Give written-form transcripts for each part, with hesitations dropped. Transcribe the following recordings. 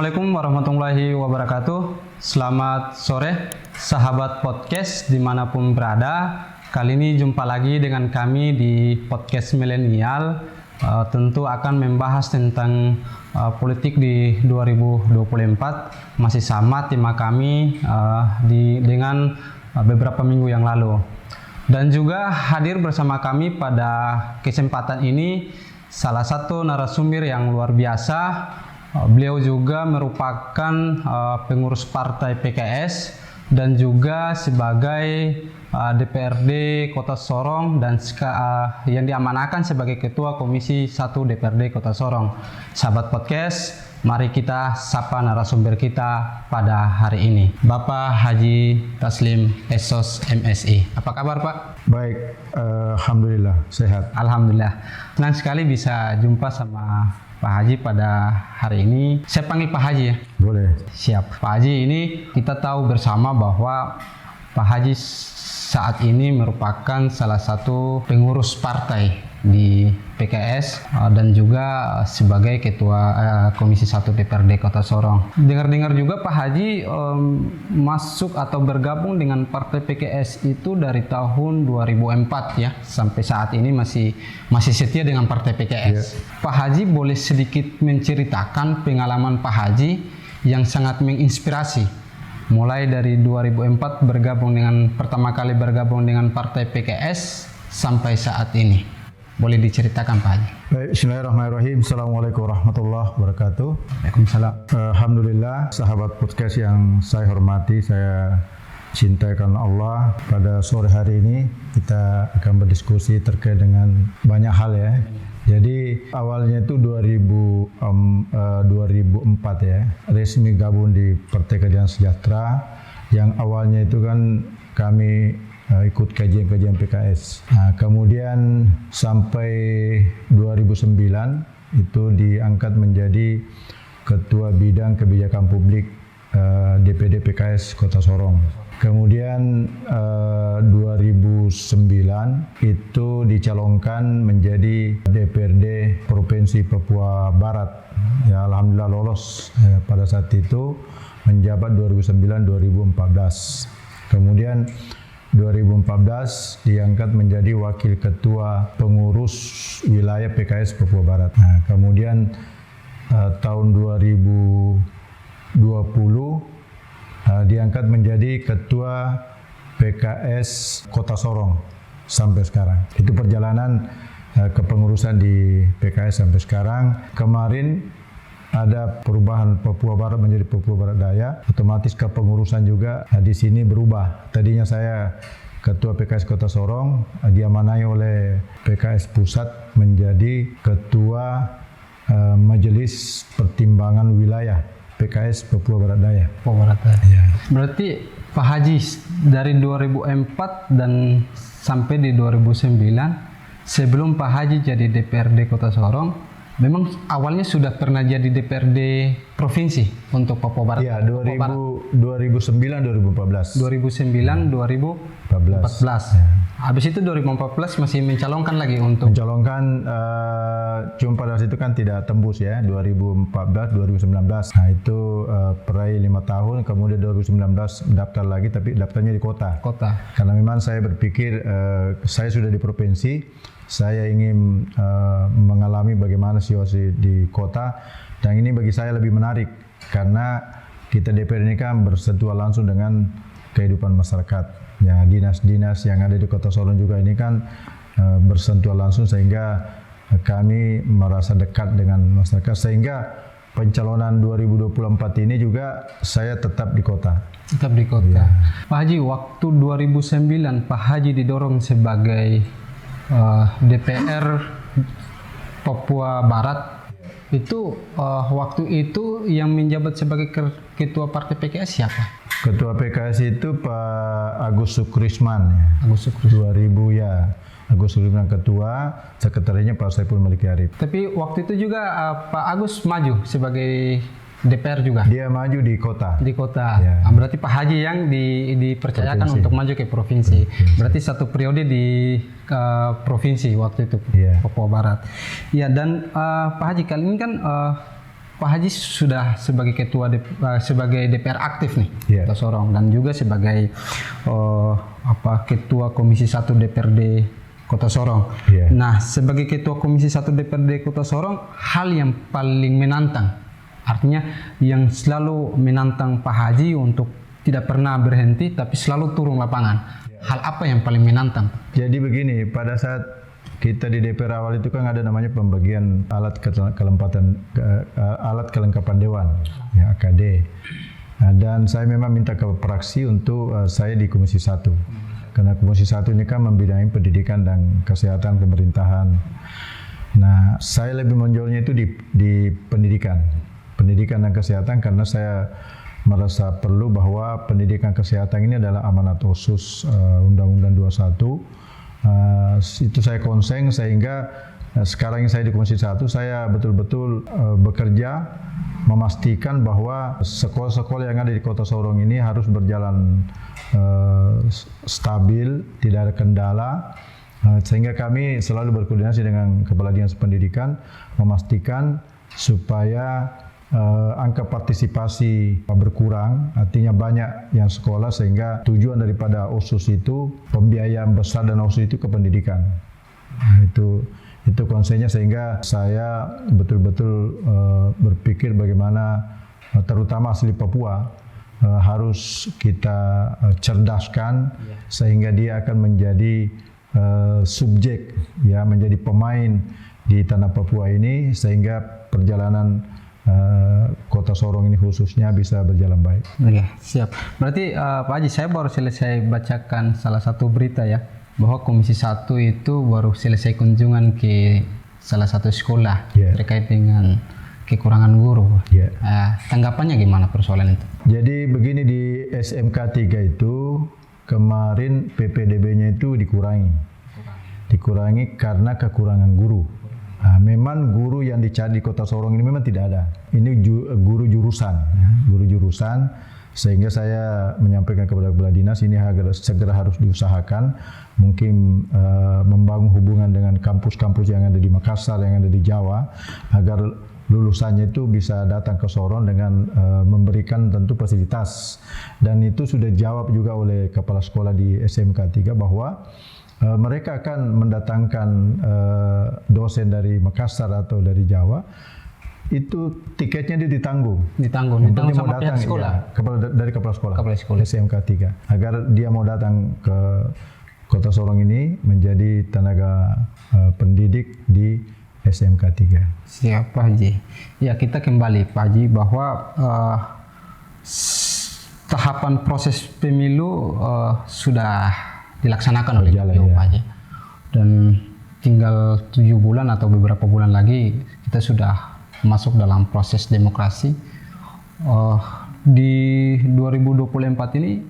Assalamualaikum warahmatullahi wabarakatuh. Selamat sore sahabat podcast dimanapun berada. Kali ini jumpa lagi dengan kami di podcast milenial. Tentu akan membahas tentang politik di 2024. Masih sama tema kami dengan beberapa minggu yang lalu. Dan juga hadir bersama kami pada kesempatan ini salah satu narasumber yang luar biasa. Beliau juga merupakan pengurus partai PKS dan juga sebagai DPRD Kota Sorong dan yang diamanahkan sebagai Ketua Komisi 1 DPRD Kota Sorong. Sahabat podcast, mari kita sapa narasumber kita pada hari ini, Bapak Haji Taslim Esos MSI. Apa kabar Pak? Baik, Alhamdulillah sehat. Alhamdulillah, senang sekali bisa jumpa sama Pak Haji pada hari ini. Saya panggil Pak Haji ya? Boleh. Siap. Pak Haji, ini kita tahu bersama bahwa Pak Haji saat ini merupakan salah satu pengurus partai di PKS dan juga sebagai Ketua Komisi 1 DPRD Kota Sorong. Dengar-dengar juga Pak Haji masuk atau bergabung dengan partai PKS itu dari tahun 2004 ya, sampai saat ini masih setia dengan partai PKS. Yeah. Pak Haji boleh sedikit menceritakan pengalaman Pak Haji yang sangat menginspirasi, mulai dari 2004 pertama kali bergabung dengan partai PKS sampai saat ini. Boleh diceritakan Pak Haji? Baik, bismillahirrahmanirrahim. Assalamualaikum warahmatullahi wabarakatuh. Waalaikumsalam. Alhamdulillah, sahabat podcast yang saya hormati, saya cintai karena Allah. Pada sore hari ini kita akan berdiskusi terkait dengan banyak hal ya. Jadi awalnya itu 2004 ya, resmi gabung di Partai Keadilan Sejahtera. Yang awalnya itu kan kami ikut kajian-kajian PKS. Nah, kemudian sampai 2009 itu diangkat menjadi Ketua Bidang Kebijakan Publik DPD PKS Kota Sorong. Kemudian 2009 itu dicalonkan menjadi DPRD Provinsi Papua Barat. Ya, alhamdulillah lolos pada saat itu menjabat 2009-2014. Kemudian 2014 diangkat menjadi Wakil Ketua Pengurus Wilayah PKS Papua Barat. Nah, kemudian tahun 2020 diangkat menjadi Ketua PKS Kota Sorong sampai sekarang. Itu perjalanan kepengurusan di PKS sampai sekarang. Kemarin ada perubahan Papua Barat menjadi Papua Barat Daya, otomatis kepengurusan juga di sini berubah. Tadinya saya Ketua PKS Kota Sorong, diamanai oleh PKS Pusat menjadi Ketua Majelis Pertimbangan Wilayah PKS Papua Barat Daya. Papua Barat Daya. Ya. Berarti Pak Haji dari 2004 dan sampai di 2009, sebelum Pak Haji jadi DPRD Kota Sorong, memang awalnya sudah pernah jadi DPRD provinsi untuk Papua Barat. Iya, 2009-2014. 2009-2014. Ya. Habis itu 2014 masih mencalonkan lagi untuk cuma pada situ kan tidak tembus ya, 2014-2019. Nah, itu peraih 5 tahun, kemudian 2019 daftar lagi tapi daftarnya di kota. Karena memang saya berpikir saya sudah di provinsi, saya ingin mengalami bagaimana situasi di kota, dan ini bagi saya lebih menarik karena kita DPR ini kan bersentuhan langsung dengan kehidupan masyarakat. Ya, dinas-dinas yang ada di Kota Sorong juga ini kan bersentuhan langsung, sehingga kami merasa dekat dengan masyarakat, sehingga pencalonan 2024 ini juga saya tetap di kota. Tetap di kota. Ya. Pak Haji, waktu 2009 Pak Haji didorong sebagai DPR Papua Barat, itu waktu itu yang menjabat sebagai Ketua Partai PKS siapa? Ketua PKS itu Pak Agus Sukrisman ya. Agus Sukrisman. 2000 ya. Agus Sukrisman ketua, sekretarinya Pak Saiful Maliki Arif. Tapi waktu itu juga Pak Agus maju sebagai DPR juga? Dia maju di kota. Di kota. Ya. Berarti Pak Haji yang dipercayakan provinsi, untuk maju ke provinsi. Berarti satu periode di provinsi waktu itu, Papua Barat. Ya, dan Pak Haji, kali ini kan Pak Haji sudah sebagai sebagai DPR aktif nih, Yeah. Kota Sorong, dan juga sebagai Ketua Komisi 1 DPRD Kota Sorong. Yeah. Nah, sebagai Ketua Komisi 1 DPRD Kota Sorong, hal yang paling menantang, artinya yang selalu menantang Pak Haji untuk tidak pernah berhenti tapi selalu turun lapangan. Hal apa yang paling menantang? Jadi begini, pada saat kita di DPR awal itu kan ada namanya pembagian alat kelengkapan dewan, ya AKD. Nah, dan saya memang minta ke praksi untuk saya di Komisi 1. Karena Komisi 1 ini kan membidangi pendidikan dan kesehatan pemerintahan. Nah, saya lebih menjualnya itu di pendidikan dan kesehatan, karena saya merasa perlu bahwa pendidikan kesehatan ini adalah amanat khusus Undang-Undang 21. Itu saya konsen, sehingga sekarang ini saya di Komisi 1, saya betul-betul bekerja memastikan bahwa sekolah-sekolah yang ada di Kota Sorong ini harus berjalan stabil, tidak ada kendala, sehingga kami selalu berkoordinasi dengan Kepala Dinas Pendidikan memastikan supaya angka partisipasi berkurang, artinya banyak yang sekolah, sehingga tujuan daripada OSUS itu, pembiayaan besar dan OSUS itu ke pendidikan. Nah, itu konsennya, sehingga saya betul-betul berpikir bagaimana terutama asli Papua harus kita cerdaskan, sehingga dia akan menjadi subjek, ya, menjadi pemain di tanah Papua ini, sehingga perjalanan Kota Sorong ini khususnya bisa berjalan baik. Oke, siap. Berarti Pak Haji, saya baru selesai bacakan salah satu berita ya, bahwa Komisi 1 itu baru selesai kunjungan ke salah satu sekolah terkait dengan kekurangan guru. Tanggapannya gimana persoalan itu? Jadi begini, di SMK 3 itu kemarin PPDB-nya itu dikurangi karena kekurangan guru. Nah, memang guru yang dicari di Kota Sorong ini memang tidak ada. Ini guru jurusan, sehingga saya menyampaikan kepada Kepala Dinas ini segera harus diusahakan, mungkin membangun hubungan dengan kampus-kampus yang ada di Makassar, yang ada di Jawa, agar lulusannya itu bisa datang ke Sorong dengan memberikan tentu fasilitas. Dan itu sudah jawab juga oleh Kepala Sekolah di SMK 3 bahwa mereka akan mendatangkan dosen dari Makassar atau dari Jawa, itu tiketnya dia ditanggung sama pihak sekolah, dari kepala sekolah SMK 3, agar dia mau datang ke Kota Sorong ini menjadi tenaga pendidik di SMK 3. Siap Pak Haji. Ya, kita kembali Pak Haji bahwa tahapan proses pemilu sudah dilaksanakan oleh KPU Pak Haji, dan tinggal 7 bulan atau beberapa bulan lagi kita sudah masuk dalam proses demokrasi. Di 2024 ini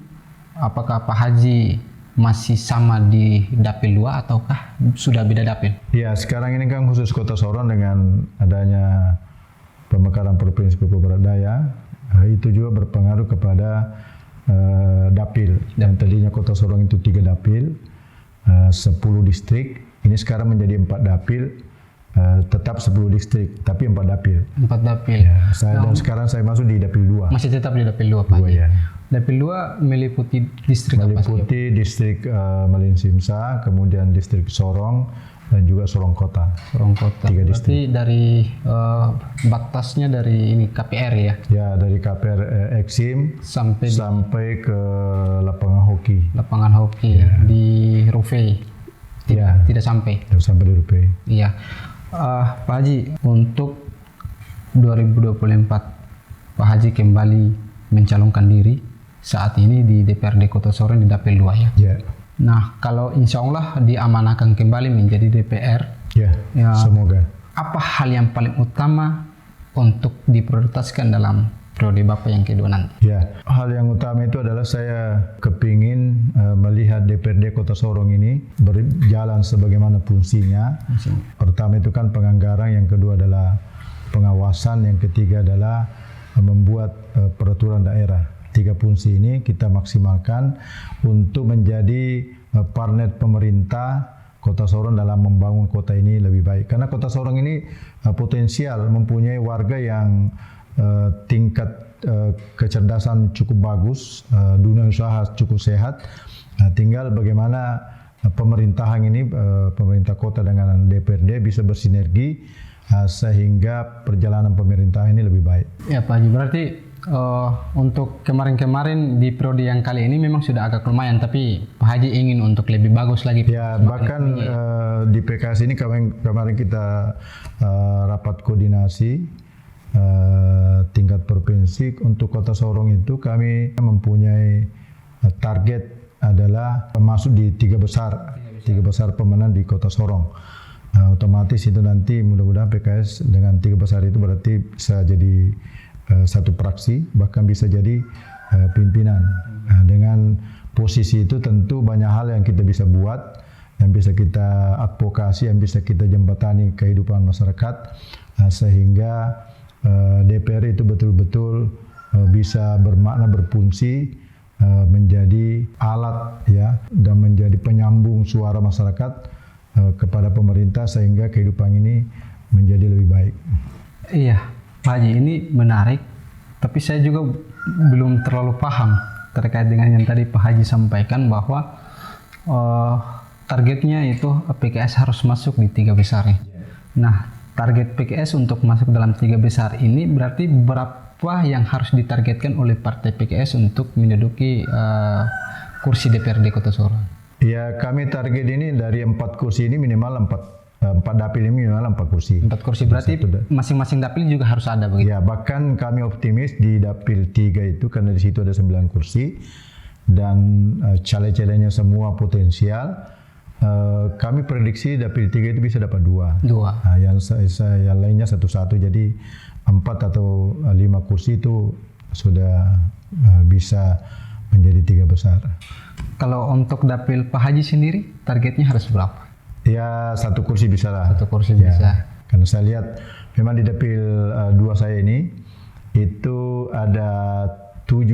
apakah Pak Haji masih sama di Dapil 2 ataukah sudah beda dapil? Ya, sekarang ini kan khusus Kota Sorong dengan adanya pemekaran Provinsi Papua Barat Daya, itu juga berpengaruh kepada dapil. Dan tadinya Kota Sorong itu 3 dapil, 10 distrik, ini sekarang menjadi 4 dapil, tetap 10 distrik, tapi 4 dapil. 4 dapil. Ya, dan sekarang saya masuk di Dapil 2. Masih tetap di Dapil 2 Pak? Ya. Dapil 2 meliputi distrik apa saja? Meliputi distrik Malin Simsa, kemudian distrik Sorong, dan juga Sorong Kota. 3 distrik. Berarti dari batasnya dari ini KPR ya? Ya, dari KPR Eksim sampai ke lapangan hoki. Lapangan hoki di Rufai. Tidak sampai. Tidak sampai di Rufai. Iya. Pak Haji, untuk 2024 Pak Haji kembali mencalonkan diri saat ini di DPRD Kota Sorong di Dapil 2 ya? Ya. Nah, kalau insya Allah diamanahkan kembali menjadi DPR, ya, semoga. Apa hal yang paling utama untuk diprioritaskan dalam periode Bapak yang kedua nanti? Ya, hal yang utama itu adalah saya kepingin melihat DPRD Kota Sorong ini berjalan sebagaimana fungsinya. Pertama itu kan penganggaran, yang kedua adalah pengawasan, yang ketiga adalah membuat peraturan daerah. 3 fungsi ini kita maksimalkan untuk menjadi partner pemerintah Kota Sorong dalam membangun kota ini lebih baik. Karena Kota Sorong ini potensial, mempunyai warga yang tingkat kecerdasan cukup bagus, dunia usaha cukup sehat. Tinggal bagaimana pemerintahan ini, pemerintah kota dengan DPRD bisa bersinergi sehingga perjalanan pemerintahan ini lebih baik. Ya Pak Haji, berarti untuk kemarin-kemarin di periode yang kali ini memang sudah agak lumayan, tapi Pak Haji ingin untuk lebih bagus lagi. Ya, bahkan di PKS ini kemarin kita rapat koordinasi tingkat provinsi. Untuk Kota Sorong itu kami mempunyai target adalah masuk di tiga besar pemenang di Kota Sorong. Otomatis itu nanti mudah-mudahan PKS dengan tiga besar itu berarti bisa jadi satu fraksi, bahkan bisa jadi pimpinan. Dengan posisi itu tentu banyak hal yang kita bisa buat, yang bisa kita advokasi, yang bisa kita jembatani kehidupan masyarakat, sehingga DPR itu betul-betul bisa bermakna, berfungsi, menjadi alat ya, dan menjadi penyambung suara masyarakat kepada pemerintah sehingga kehidupan ini menjadi lebih baik. Iya Pak Haji, ini menarik, tapi saya juga belum terlalu paham terkait dengan yang tadi Pak Haji sampaikan bahwa targetnya itu PKS harus masuk di tiga besar nih. Nah, target PKS untuk masuk dalam tiga besar ini berarti berapa yang harus ditargetkan oleh partai PKS untuk menduduki kursi DPRD Kota Sorong? Ya, kami target ini dari 4 kursi ini minimal 4 dapil ini minimal 4 kursi. 4 kursi berarti masing-masing dapil juga harus ada begitu? Ya, bahkan kami optimis di dapil 3 itu karena di situ ada 9 kursi dan caleg-calegnya semua potensial. Kami prediksi dapil 3 itu bisa dapat 2. Nah, yang lainnya 1-1, jadi 4 atau 5 kursi itu sudah bisa menjadi 3 besar. Kalau untuk dapil Pak Haji sendiri targetnya harus berapa? Ya, 1 kursi bisa lah. 1 kursi ya, bisa. Karena saya lihat memang di dapil 2 saya ini itu ada 7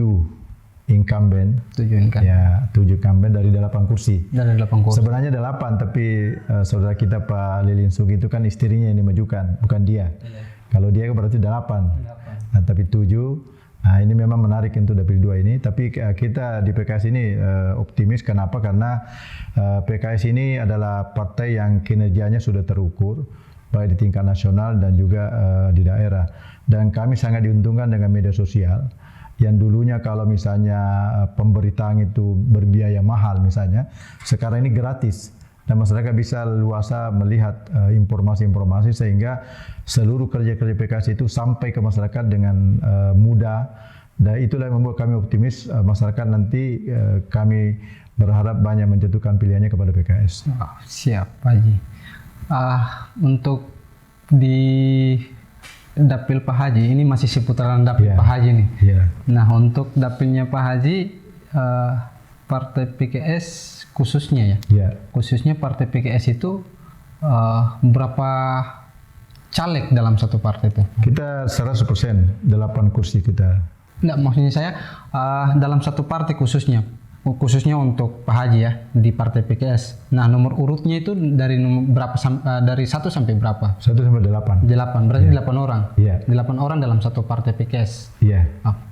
incumbent. 7 incumbent. Ya, 7 incumbent dari 8 kursi. Dari 8 kursi. Sebenarnya 8, tapi saudara kita Pak Lilin Sugih itu kan istrinya yang dimajukan, bukan dia. Kalau dia berarti 8. Nah, tapi 7. Nah, ini memang menarik untuk dapil 2 ini, tapi kita di PKS ini optimis. Kenapa? Karena PKS ini adalah partai yang kinerjanya sudah terukur, baik di tingkat nasional dan juga di daerah. Dan kami sangat diuntungkan dengan media sosial, yang dulunya kalau misalnya pemberitaan itu berbiaya mahal misalnya, sekarang ini gratis. Dan masyarakat bisa luasa melihat informasi-informasi sehingga seluruh kerja-kerja PKS itu sampai ke masyarakat dengan mudah. Dan itulah yang membuat kami optimis masyarakat nanti kami berharap banyak menjatuhkan pilihannya kepada PKS. Oh, siap Pak Haji. Untuk di dapil Pak Haji ini masih seputaran dapil Pak Haji nih. Nah, untuk dapilnya Pak Haji partai PKS khususnya khususnya partai PKS itu berapa caleg dalam satu partai itu? Kita 100%, 8 kursi kita. Enggak, maksudnya saya dalam satu partai khususnya untuk Pak Haji ya, di partai PKS. Nah, nomor urutnya itu dari berapa dari 1 sampai berapa? 1 sampai 8. 8, berarti 8 orang. 8 orang dalam satu partai PKS.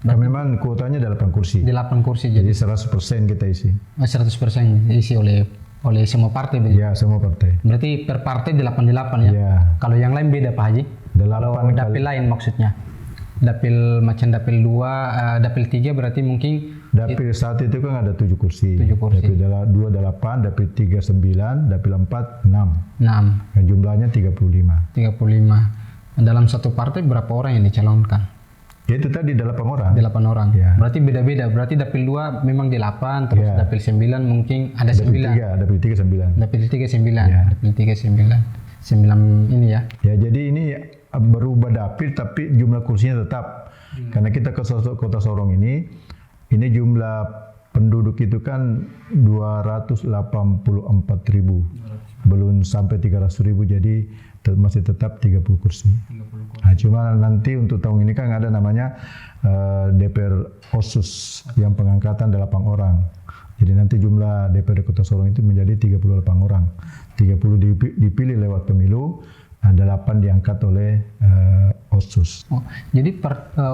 Nah, memang kuotanya 8 kursi. 8 kursi. Jadi 100% kita isi. 100% isi oleh semua partai begitu? Ya, semua partai. Berarti per partai 88 ya? Kalau yang lain beda Pak Haji? Kalau dapil lain maksudnya? Dapil macam dapil 2, dapil 3 berarti mungkin dapil 1 itu kan ada 7 kursi. 7 kursi. Dapil 2 8, dapil 3 9, dapil 4 6. Nah, jumlahnya 35. Dalam satu partai berapa orang yang dicalonkan? Ya, itu tadi 8 orang. 8 orang. Ya. Berarti beda-beda. Berarti dapil 2 memang 8, terus dapil 9 mungkin ada 9. Dapil 3 9. Dapil 3 9. Dapil 3 9. 9 ini ya. Ya, jadi ini berubah dapil tapi jumlah kursinya tetap. Karena kita ke Kota Sorong ini jumlah penduduk itu kan 284.000. Belum sampai 300.000, jadi masih tetap 30 kursi. Nah, cuma nanti untuk tahun ini kan ada namanya DPR khusus yang pengangkatan 8 orang. Jadi nanti jumlah DPRD Kota Sorong itu menjadi 38 orang. dipilih lewat pemilu, 8 diangkat oleh Otsus. Oh, jadi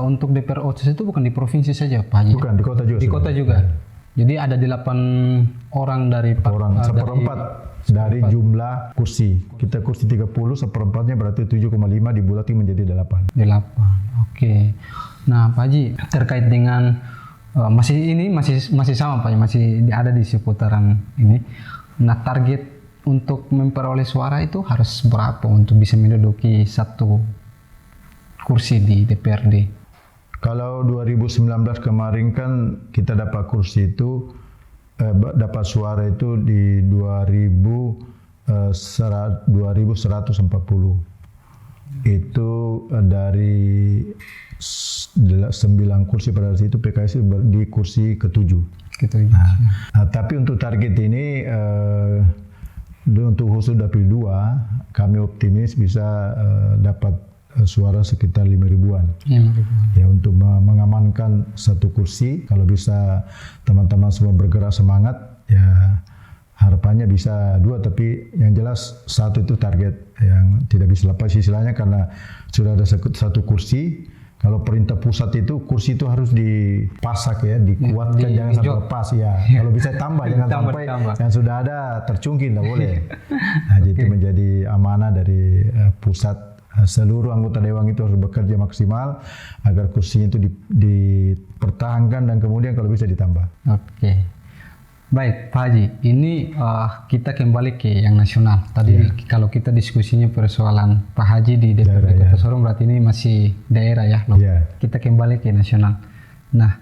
untuk DPR Otsus itu bukan di provinsi saja, Pak Haji? Bukan, di kota juga. Di kota juga. Jadi ada 8 orang dari seperempat dari jumlah kursi. Kita kursi 30, seperempatnya berarti 7,5 dibulati menjadi 8. 8. Oke. Nah, Pak Haji, terkait dengan masih sama Pak, masih ada di seputaran ini. Nah, target untuk memperoleh suara itu harus berapa untuk bisa menduduki 1 kursi di DPRD? Kalau 2019 kemarin kan kita dapat kursi itu, dapat suara itu di 2140. Itu dari 9 kursi pada saat itu PKS di kursi ke-7. Nah, tapi untuk target ini, untuk khusus dapil 2, kami optimis bisa dapat suara sekitar 5.000-an. Ya, untuk mengamankan 1 kursi, kalau bisa teman-teman semua bergerak semangat, ya harapannya bisa 2, tapi yang jelas 1 itu target yang tidak bisa lepas istilahnya, karena sudah ada 1 kursi. Kalau perintah pusat itu kursi itu harus dipasak ya, dikuatkan, jangan sampai lepas ya. Kalau bisa tambah, jangan sampai yang sudah ada tercungkil, tidak boleh. Nah, itu menjadi amanah dari pusat. Seluruh anggota dewan itu harus bekerja maksimal agar kursinya itu dipertahankan dan kemudian kalau bisa ditambah. Oke. Baik, Pak Haji, ini kita kembali ke yang nasional. Tadi kalau kita diskusinya persoalan Pak Haji di DPRD Kota Sorong, berarti ini masih daerah ya. Kita kembali ke nasional. Nah,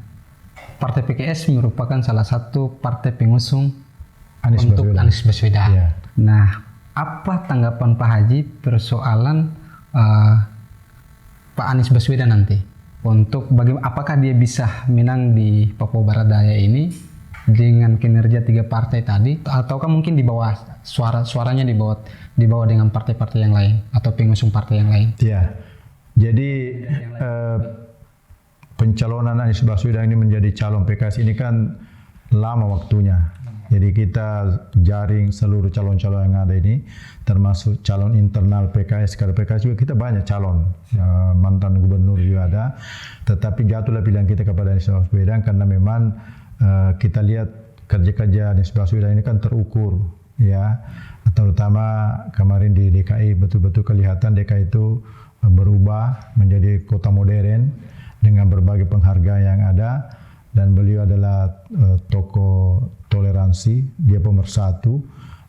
Partai PKS merupakan salah satu partai pengusung untuk Anies Baswedan. Nah, apa tanggapan Pak Haji persoalan Pak Anies Baswedan nanti untuk apakah dia bisa menang di Papua Barat Daya ini dengan kinerja 3 partai tadi, ataukah mungkin di bawah suaranya di bawah dengan partai-partai yang lain atau pengusung partai yang lain? Ya, jadi pencalonan Anies Baswedan ini menjadi calon PKS ini kan lama waktunya. Jadi kita jaring seluruh calon-calon yang ada ini, termasuk calon internal PKS. Karena PKS juga kita banyak calon, mantan gubernur juga ada. Tetapi jatuhlah pilihan kita kepada Anies Baswedan karena memang kita lihat kerja-kerja Anies Baswedan ini kan terukur, ya. Terutama kemarin di DKI betul-betul kelihatan DKI itu berubah menjadi kota modern dengan berbagai penghargaan yang ada. Dan beliau adalah tokoh toleransi, dia pemersatu,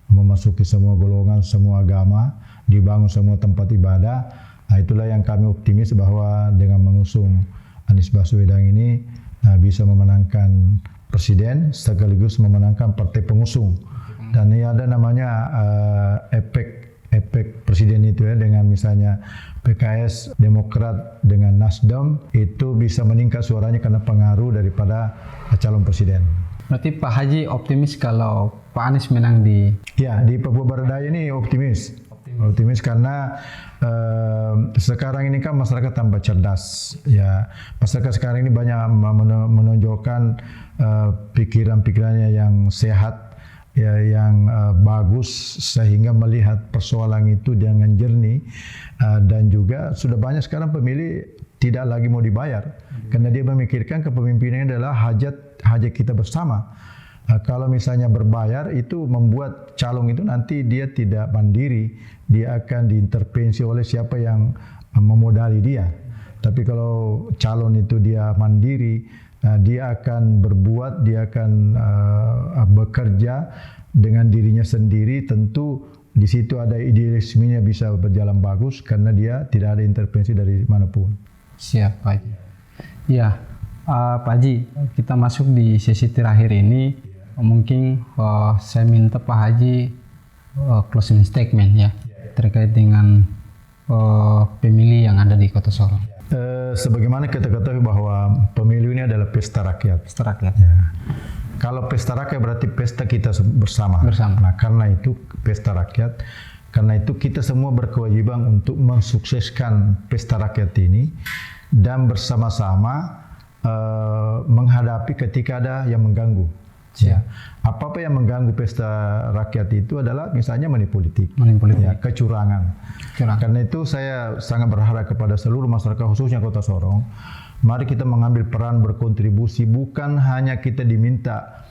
memasuki semua golongan, semua agama, dibangun semua tempat ibadah. Nah, itulah yang kami optimis bahwa dengan mengusung Anies Baswedan ini bisa memenangkan presiden sekaligus memenangkan partai pengusung. Dan ini ada namanya efek presiden itu ya, dengan misalnya PKS, Demokrat dengan Nasdem itu bisa meningkat suaranya karena pengaruh daripada calon presiden. Berarti Pak Haji optimis kalau Pak Anies menang di... Ya, di Papua Barat Daya ini optimis karena sekarang ini kan masyarakat tambah cerdas. Ya, masyarakat sekarang ini banyak menonjolkan pikiran-pikirannya yang sehat, ya, yang bagus sehingga melihat persoalan itu dengan jernih, dan juga sudah banyak sekarang pemilih tidak lagi mau dibayar karena dia memikirkan kepemimpinannya adalah hajat kita bersama. Kalau misalnya berbayar itu membuat calon itu nanti dia tidak mandiri, dia akan diintervensi oleh siapa yang memodali dia. Tapi kalau calon itu dia mandiri, dia akan berbuat, dia akan bekerja dengan dirinya sendiri. Tentu di situ ada idealismenya bisa berjalan bagus karena dia tidak ada intervensi dari manapun. Siap, Pak Haji. Ya, Pak Haji, kita masuk di sesi terakhir ini. Mungkin saya minta Pak Haji closing statement ya terkait dengan pemilih yang ada di Kota Sorong. Sebagaimana kita ketahui bahwa pemilu ini adalah pesta rakyat. Pesta rakyat. Ya. Kalau pesta rakyat berarti pesta kita bersama. Nah, karena itu pesta rakyat, karena itu kita semua berkewajiban untuk mensukseskan pesta rakyat ini dan bersama-sama menghadapi ketika ada yang mengganggu. Ya. Apa-apa yang mengganggu pesta rakyat itu adalah misalnya money politik, ya, kecurangan. Karena itu saya sangat berharap kepada seluruh masyarakat khususnya Kota Sorong, mari kita mengambil peran berkontribusi, bukan hanya kita diminta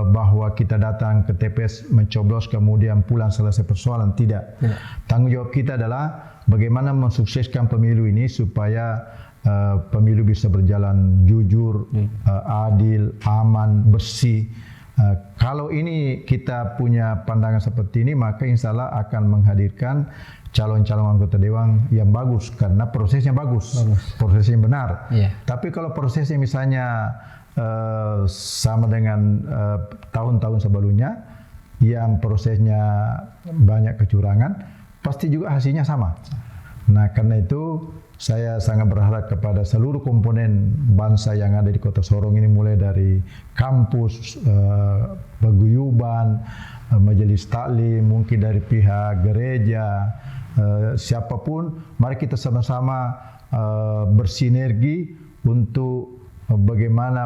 bahwa kita datang ke TPS mencoblos kemudian pulang selesai persoalan, tidak. Tanggung jawab kita adalah bagaimana mensukseskan pemilu ini supaya pemilu bisa berjalan jujur, adil, aman, bersih. Kalau ini kita punya pandangan seperti ini, maka insya Allah akan menghadirkan calon-calon anggota dewan yang bagus karena prosesnya bagus. Prosesnya benar. Tapi kalau prosesnya misalnya sama dengan tahun-tahun sebelumnya yang prosesnya banyak kecurangan, pasti juga hasilnya sama. Nah, karena itu saya sangat berharap kepada seluruh komponen bangsa yang ada di Kota Sorong ini, mulai dari kampus, paguyuban, majelis taklim, mungkin dari pihak gereja, siapapun, mari kita sama-sama bersinergi untuk bagaimana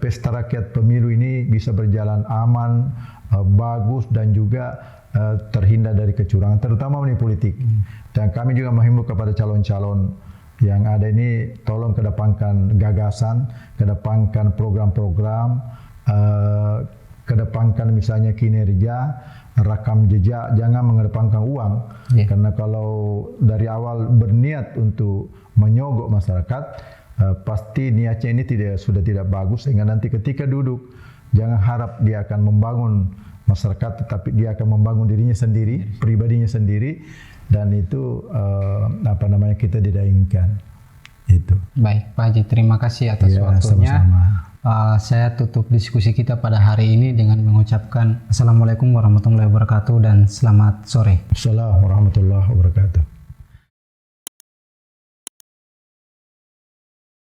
pesta rakyat pemilu ini bisa berjalan aman, bagus dan juga terhindar dari kecurangan, terutama money politik. Dan kami juga menghimbau kepada calon-calon yang ada ini, tolong kedepankan gagasan, kedepankan program-program, kedepankan misalnya kinerja, rekam jejak, jangan mengedepankan uang. Karena kalau dari awal berniat untuk menyogok masyarakat, pasti niatnya ini sudah tidak bagus, sehingga nanti ketika duduk jangan harap dia akan membangun masyarakat, tetapi dia akan membangun dirinya sendiri, pribadinya sendiri, dan itu kita tidak inginkan. Itu. Baik, Pak Haji, terima kasih atas waktunya. Saya tutup diskusi kita pada hari ini dengan mengucapkan Assalamualaikum warahmatullahi wabarakatuh dan selamat sore. Assalamualaikum warahmatullahi wabarakatuh.